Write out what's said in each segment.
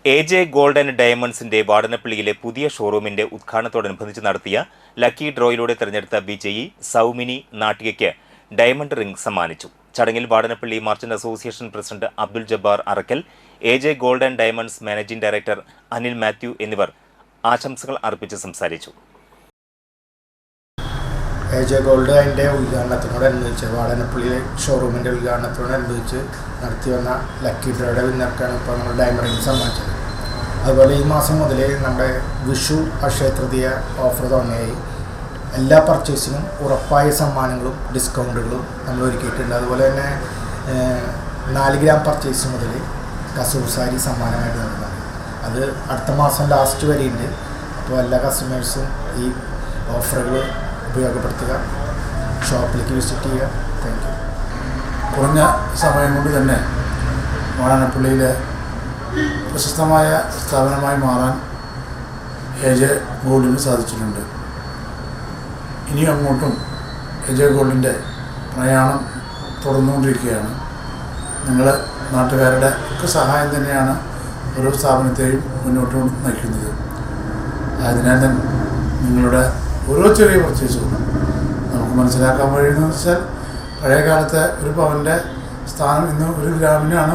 AJ Gold and Diamonds-ന്റെ വാടനപ്പള്ളിയിലെ പുതിയ ഷോറൂമിന്റെ ഉദ്ഘാടനത്തോടനുബന്ധിച്ച് നടത്തിയ lucky ഡ്രോയിലൂടെ തെരഞ്ഞെടുത്ത വിജയി സൗമിനി നാട്ടികയ്ക്ക് ഡയമണ്ട് റിംഗ് സമ്മാനിച്ചു. ചടങ്ങിൽ Vadanappally merchant association president Abdul Jabbar Arakkal, AJ Gold and Diamonds managing director Anil Mathew എന്നിവർ ആശംസകൾ അർപ്പിച്ച് സംസാരിച്ചു. AJ Gold അതിൻ്റെ ഉദ്ഘാടനത്തോടനുബന്ധിച്ച് വാടനപ്പള്ളിയിലെ ഷോറൂമിൻ്റെ ഉദ്ഘാടനത്തോടനുബന്ധിച്ച് നടത്തി വന്ന ലക്കി ഡ്രോയുടെ വിന്നർക്കാണ് ഇപ്പോൾ നമ്മൾ ഡയമണ്ട് റിംഗ് സമ്മാനിച്ചത്. അതുപോലെ ഈ മാസം മുതൽ നമ്മുടെ വിഷു അക്ഷയ തൃതീയ ഓഫർ തുടങ്ങിയായി. എല്ലാ പർച്ചേസിനും ഉറപ്പായ സമ്മാനങ്ങളും ഡിസ്കൗണ്ടുകളും നമ്മൾ ഒരുക്കിയിട്ടുണ്ട്. അതുപോലെ തന്നെ 4 ഗ്രാം പർച്ചേസ് മുതൽ കസൂർ സാരി സമ്മാനമായിട്ട് നൽകുന്നതാണ്. അത് അടുത്ത മാസം ലാസ്റ്റ് വരെയുണ്ട്. അപ്പോൾ എല്ലാ കസ്റ്റമേഴ്സും ഈ ഓഫറുകൾ ഉപയോഗപ്പെടുത്തുക, ഷോപ്പിലേക്ക് വിസിറ്റ് ചെയ്യുക. Thank you. കുറഞ്ഞ സമയം കൊണ്ട് തന്നെ വാടനപ്പള്ളിയിലെ പ്രശസ്തമായ സ്ഥാപനമായി മാറാൻ AJ ഗോൾഡിന് സാധിച്ചിട്ടുണ്ട്. ഇനിയും അങ്ങോട്ടും AJ ഗോൾഡിൻ്റെ പ്രയാണം തുടർന്നുകൊണ്ടിരിക്കുകയാണ്. നിങ്ങൾ നാട്ടുകാരുടെ ഒക്കെ സഹായം തന്നെയാണ് ഓരോ സ്ഥാപനത്തെയും മുന്നോട്ട് നയിക്കുന്നത്. അതിനാൽ തന്നെ നിങ്ങളുടെ ഓരോ ചെറിയ പർച്ചേസും നമുക്ക് മനസ്സിലാക്കാൻ കഴിയുന്നതെന്ന് വെച്ചാൽ, പഴയ കാലത്തെ ഒരു പവൻ്റെ സ്ഥാനം ഇന്ന് 1 ഗ്രാമിനാണ്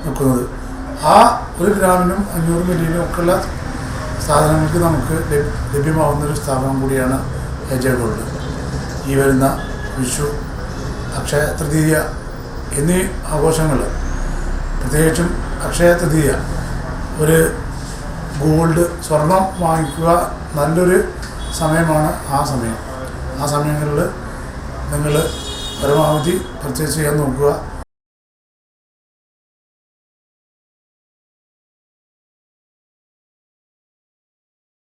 നിൽക്കുന്നത്. ആ 1 ഗ്രാമിനും 500 മില്ലിനും ഒക്കെയുള്ള സാധനങ്ങൾക്ക് നമുക്ക് ലഭ്യമാവുന്നൊരു സ്ഥാപനം കൂടിയാണ് AJ ഗോൾഡ്. ഈ വരുന്ന വിഷു, അക്ഷയ തൃതീയ എന്നീ ആഘോഷങ്ങൾ, പ്രത്യേകിച്ചും അക്ഷയ തൃതീയ, ഒരു ഗോൾഡ് സ്വർണം വാങ്ങിക്കുക നല്ലൊരു സമയമാണ്. ആ സമയങ്ങളിൽ നിങ്ങൾ പരമാവധി പർച്ചേസ് ചെയ്യാൻ നോക്കുക.